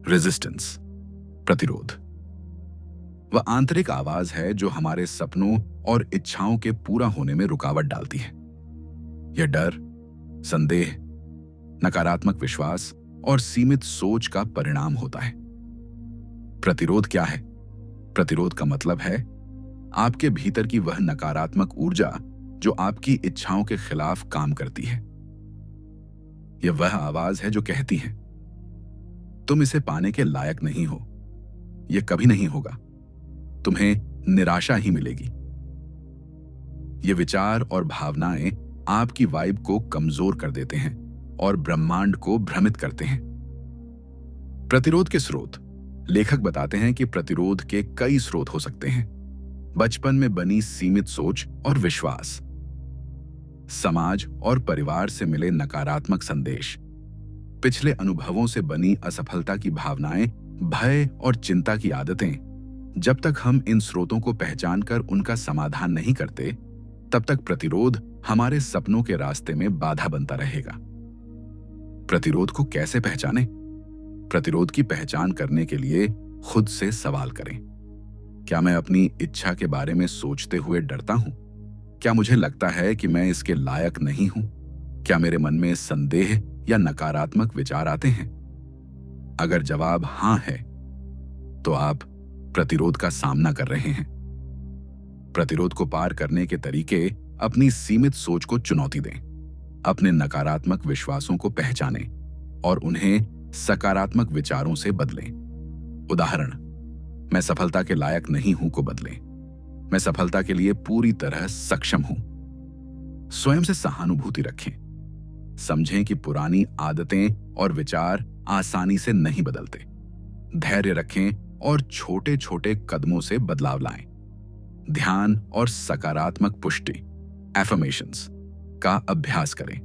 रेजिस्टेंस। प्रतिरोध वह आंतरिक आवाज है जो हमारे सपनों और इच्छाओं के पूरा होने में रुकावट डालती है। यह डर, संदेह, नकारात्मक विश्वास और सीमित सोच का परिणाम होता है। प्रतिरोध क्या है? प्रतिरोध का मतलब है आपके भीतर की वह नकारात्मक ऊर्जा जो आपकी इच्छाओं के खिलाफ काम करती है। यह वह आवाज है जो कहती है, तुम इसे पाने के लायक नहीं हो, यह कभी नहीं होगा, तुम्हें निराशा ही मिलेगी। ये विचार और भावनाएं आपकी वाइब को कमजोर कर देते हैं और ब्रह्मांड को भ्रमित करते हैं। प्रतिरोध के स्रोत। लेखक बताते हैं कि प्रतिरोध के कई स्रोत हो सकते हैं। बचपन में बनी सीमित सोच और विश्वास, समाज और परिवार से मिले नकारात्मक संदेश, पिछले अनुभवों से बनी असफलता की भावनाएं, भय और चिंता की आदतें। जब तक हम इन स्रोतों को पहचान कर उनका समाधान नहीं करते, तब तक प्रतिरोध हमारे सपनों के रास्ते में बाधा बनता रहेगा। प्रतिरोध को कैसे पहचानें? प्रतिरोध की पहचान करने के लिए खुद से सवाल करें। क्या मैं अपनी इच्छा के बारे में सोचते हुए डरता हूं? क्या मुझे लगता है कि मैं इसके लायक नहीं हूं? क्या मेरे मन में संदेह या नकारात्मक विचार आते हैं? अगर जवाब हां है, तो आप प्रतिरोध का सामना कर रहे हैं। प्रतिरोध को पार करने के तरीके: अपनी सीमित सोच को चुनौती दें, अपने नकारात्मक विश्वासों को पहचानें और उन्हें सकारात्मक विचारों से बदलें। उदाहरण, मैं सफलता के लायक नहीं हूं को बदलें, मैं सफलता के लिए पूरी तरह सक्षम हूं। स्वयं से सहानुभूति रखें। समझें कि पुरानी आदतें और विचार आसानी से नहीं बदलते। धैर्य रखें और छोटे छोटे कदमों से बदलाव लाएं। ध्यान और सकारात्मक पुष्टि, एफर्मेशंस का अभ्यास करें।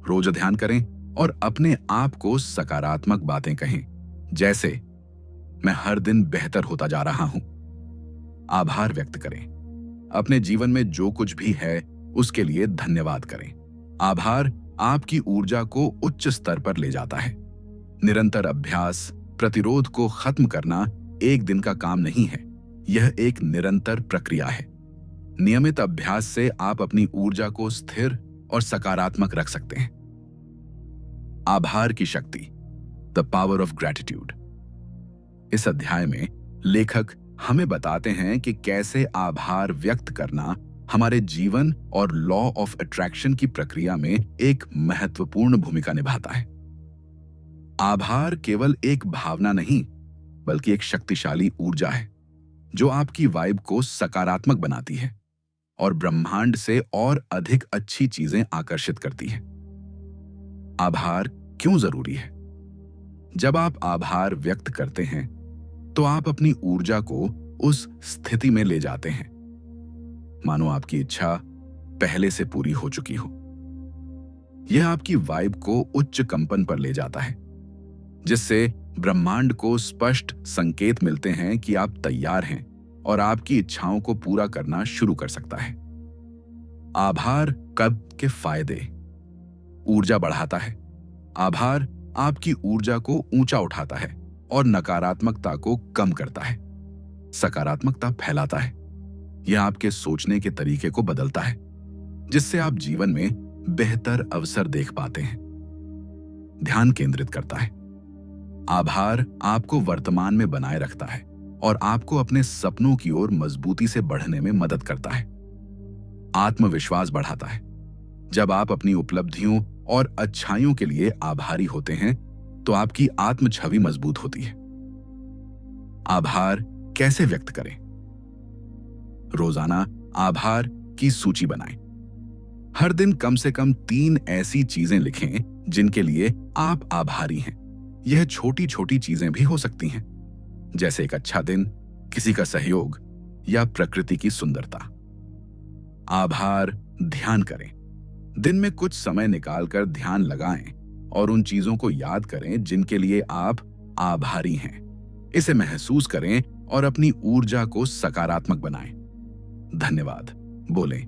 रोज ध्यान करें और अपने आप को सकारात्मक बातें कहें, जैसे मैं हर दिन बेहतर होता जा रहा हूं। आभार व्यक्त करें। अपने जीवन में जो कुछ भी है उसके लिए धन्यवाद करें। आभार आपकी ऊर्जा को उच्च स्तर पर ले जाता है। निरंतर अभ्यास। प्रतिरोध को खत्म करना एक दिन का काम नहीं है, यह एक निरंतर प्रक्रिया है। नियमित अभ्यास से आप अपनी ऊर्जा को स्थिर और सकारात्मक रख सकते हैं। आभार की शक्ति, द पावर ऑफ ग्रैटिट्यूड। इस अध्याय में लेखक हमें बताते हैं कि कैसे आभार व्यक्त करना हमारे जीवन और लॉ ऑफ अट्रैक्शन की प्रक्रिया में एक महत्वपूर्ण भूमिका निभाता है। आभार केवल एक भावना नहीं, बल्कि एक शक्तिशाली ऊर्जा है जो आपकी वाइब को सकारात्मक बनाती है और ब्रह्मांड से और अधिक अच्छी चीजें आकर्षित करती है। आभार क्यों जरूरी है? जब आप आभार व्यक्त करते हैं तो आप अपनी ऊर्जा को उस स्थिति में ले जाते हैं मानो आपकी इच्छा पहले से पूरी हो चुकी हो। यह आपकी वाइब को उच्च कंपन पर ले जाता है, जिससे ब्रह्मांड को स्पष्ट संकेत मिलते हैं कि आप तैयार हैं और आपकी इच्छाओं को पूरा करना शुरू कर सकता है। आभार कब के फायदे। ऊर्जा बढ़ाता है। आभार आपकी ऊर्जा को ऊंचा उठाता है और नकारात्मकता को कम करता है। सकारात्मकता फैलाता है। यह आपके सोचने के तरीके को बदलता है, जिससे आप जीवन में बेहतर अवसर देख पाते हैं। ध्यान केंद्रित करता है। आभार आपको वर्तमान में बनाए रखता है और आपको अपने सपनों की ओर मजबूती से बढ़ने में मदद करता है। आत्मविश्वास बढ़ाता है। जब आप अपनी उपलब्धियों और अच्छाइयों के लिए आभारी होते हैं तो आपकी आत्म छवि मजबूत होती है। आभार कैसे व्यक्त करें। रोजाना आभार की सूची बनाएं। हर दिन कम से कम 3 ऐसी चीजें लिखें जिनके लिए आप आभारी हैं। यह छोटी छोटी चीजें भी हो सकती हैं, जैसे एक अच्छा दिन, किसी का सहयोग या प्रकृति की सुंदरता। आभार ध्यान करें। दिन में कुछ समय निकालकर ध्यान लगाएं और उन चीजों को याद करें जिनके लिए आप आभारी हैं। इसे महसूस करें और अपनी ऊर्जा को सकारात्मक बनाएं। धन्यवाद बोलें,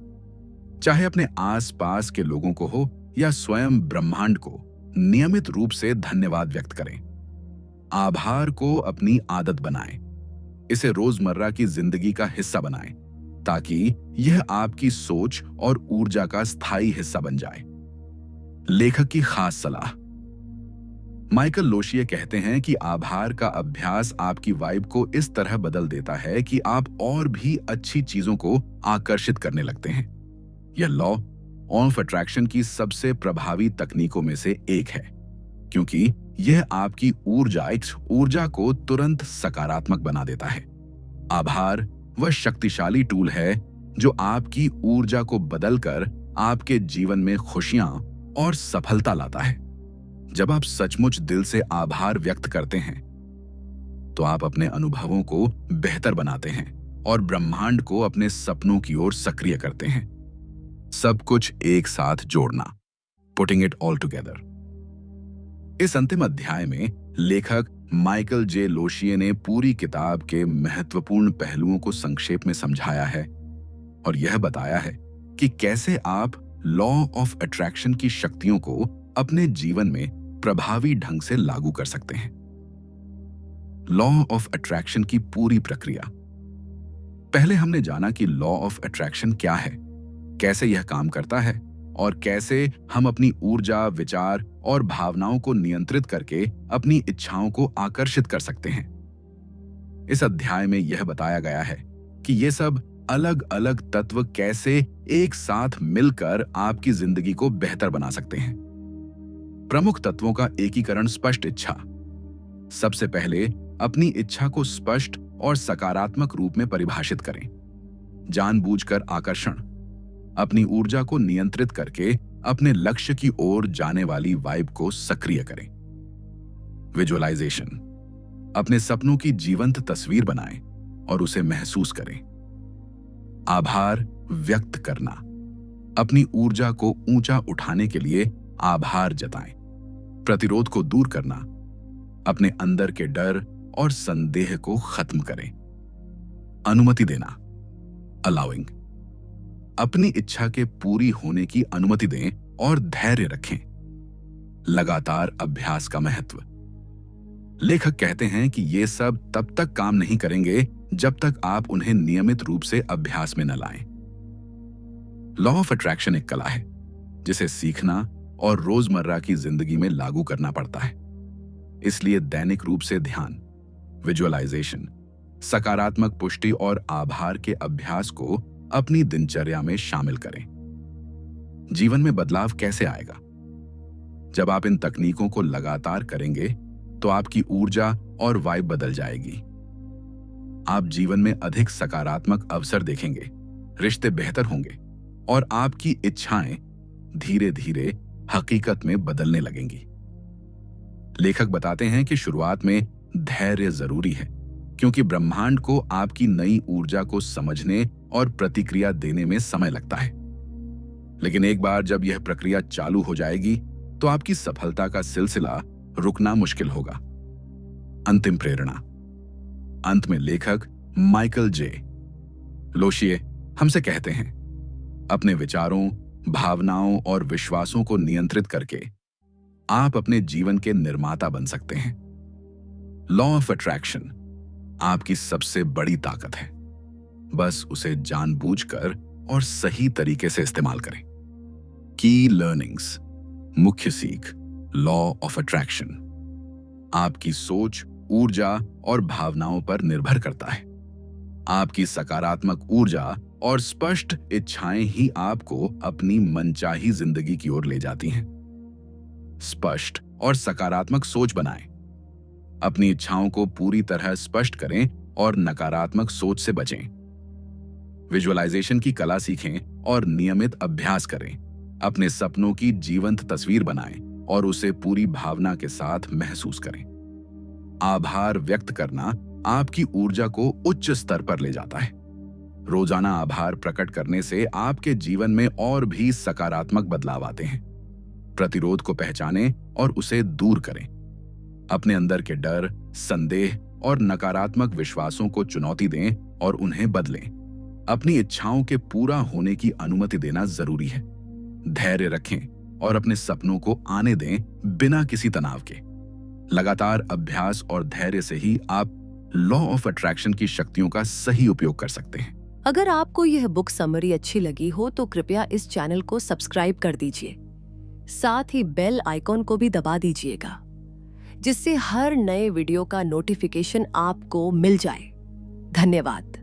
चाहे अपने आसपास के लोगों को हो या स्वयं ब्रह्मांड को। नियमित रूप से धन्यवाद व्यक्त करें। आभार को अपनी आदत बनाएं। इसे रोजमर्रा की जिंदगी का हिस्सा बनाएं, ताकि यह आपकी सोच और ऊर्जा का स्थायी हिस्सा बन जाए। लेखक की खास सलाह। माइकल लोशिये कहते हैं कि आभार का अभ्यास आपकी वाइब को इस तरह बदल देता है कि आप और भी अच्छी चीजों को आकर्षित करने लगते हैं। यह लॉ ऑफ अट्रैक्शन की सबसे प्रभावी तकनीकों में से एक है, क्योंकि यह आपकी ऊर्जा को तुरंत सकारात्मक बना देता है। आभार वह शक्तिशाली टूल है जो आपकी ऊर्जा को बदलकर आपके जीवन में खुशियां और सफलता लाता है। जब आप सचमुच दिल से आभार व्यक्त करते हैं तो आप अपने अनुभवों को बेहतर बनाते हैं और ब्रह्मांड को अपने सपनों की ओर सक्रिय करते हैं। सब कुछ एक साथ जोड़ना, पुटिंग इट ऑल टुगेदर। इस अंतिम अध्याय में लेखक माइकल जे लोशिये ने पूरी किताब के महत्वपूर्ण पहलुओं को संक्षेप में समझाया है और यह बताया है कि कैसे आप लॉ ऑफ अट्रैक्शन की शक्तियों को अपने जीवन में प्रभावी ढंग से लागू कर सकते हैं। लॉ ऑफ अट्रैक्शन की पूरी प्रक्रिया। पहले हमने जाना कि लॉ ऑफ अट्रैक्शन क्या है, कैसे यह काम करता है और कैसे हम अपनी ऊर्जा, विचार और भावनाओं को नियंत्रित करके अपनी इच्छाओं को आकर्षित कर सकते हैं। इस अध्याय में यह बताया गया है कि ये सब अलग अलग तत्व कैसे एक साथ मिलकर आपकी जिंदगी को बेहतर बना सकते हैं। प्रमुख तत्वों का एकीकरण। स्पष्ट इच्छा। सबसे पहले अपनी इच्छा को स्पष्ट और सकारात्मक रूप में परिभाषित करें। जानबूझकर आकर्षण। अपनी ऊर्जा को नियंत्रित करके अपने लक्ष्य की ओर जाने वाली वाइब को सक्रिय करें। विजुअलाइजेशन। अपने सपनों की जीवंत तस्वीर बनाएं और उसे महसूस करें। आभार व्यक्त करना। अपनी ऊर्जा को ऊंचा उठाने के लिए आभार जताएं। प्रतिरोध को दूर करना। अपने अंदर के डर और संदेह को खत्म करें। अनुमति देना, अलाउइंग। अपनी इच्छा के पूरी होने की अनुमति दें और धैर्य रखें। लगातार अभ्यास का महत्व। लेखक कहते हैं कि ये सब तब तक काम नहीं करेंगे जब तक आप उन्हें नियमित रूप से अभ्यास में न लाएं। लॉ ऑफ अट्रैक्शन एक कला है जिसे सीखना और रोजमर्रा की जिंदगी में लागू करना पड़ता है। इसलिए दैनिक रूप से ध्यान, विजुअलाइजेशन, सकारात्मक पुष्टि और आभार के अभ्यास को अपनी दिनचर्या में शामिल करें। जीवन में बदलाव कैसे आएगा? जब आप इन तकनीकों को लगातार करेंगे तो आपकी ऊर्जा और वाइब बदल जाएगी। आप जीवन में अधिक सकारात्मक अवसर देखेंगे, रिश्ते बेहतर होंगे और आपकी इच्छाएं धीरे धीरे हकीकत में बदलने लगेंगी। लेखक बताते हैं कि शुरुआत में धैर्य जरूरी है, क्योंकि ब्रह्मांड को आपकी नई ऊर्जा को समझने और प्रतिक्रिया देने में समय लगता है। लेकिन एक बार जब यह प्रक्रिया चालू हो जाएगी तो आपकी सफलता का सिलसिला रुकना मुश्किल होगा। अंतिम प्रेरणा। अंत में लेखक माइकल जे लोशिए हमसे कहते हैं, अपने विचारों, भावनाओं और विश्वासों को नियंत्रित करके आप अपने जीवन के निर्माता बन सकते हैं। लॉ ऑफ अट्रैक्शन आपकी सबसे बड़ी ताकत है, बस उसे जानबूझकर और सही तरीके से इस्तेमाल करें। की लर्निंग्स, मुख्य सीख, लॉ ऑफ अट्रैक्शन आपकी सोच, ऊर्जा और भावनाओं पर निर्भर करता है। आपकी सकारात्मक ऊर्जा और स्पष्ट इच्छाएं ही आपको अपनी मनचाही जिंदगी की ओर ले जाती हैं। स्पष्ट और सकारात्मक सोच बनाएं। अपनी इच्छाओं को पूरी तरह स्पष्ट करें और नकारात्मक सोच से बचें। विजुअलाइजेशन की कला सीखें और नियमित अभ्यास करें। अपने सपनों की जीवंत तस्वीर बनाएं और उसे पूरी भावना के साथ महसूस करें। आभार व्यक्त करना आपकी ऊर्जा को उच्च स्तर पर ले जाता है। रोजाना आभार प्रकट करने से आपके जीवन में और भी सकारात्मक बदलाव आते हैं। प्रतिरोध को पहचानें और उसे दूर करें। अपने अंदर के डर, संदेह और नकारात्मक विश्वासों को चुनौती दें और उन्हें बदलें। अपनी इच्छाओं के पूरा होने की अनुमति देना जरूरी है। धैर्य रखें और अपने सपनों को आने दें बिना किसी तनाव के। लगातार अभ्यास और धैर्य से ही आप लॉ ऑफ अट्रैक्शन की शक्तियों का सही उपयोग कर सकते हैं। अगर आपको यह बुक समरी अच्छी लगी हो तो कृपया इस चैनल को सब्सक्राइब कर दीजिए। साथ ही बेल आइकॉन को भी दबा दीजिएगा, जिससे हर नए वीडियो का नोटिफिकेशन आपको मिल जाए। धन्यवाद।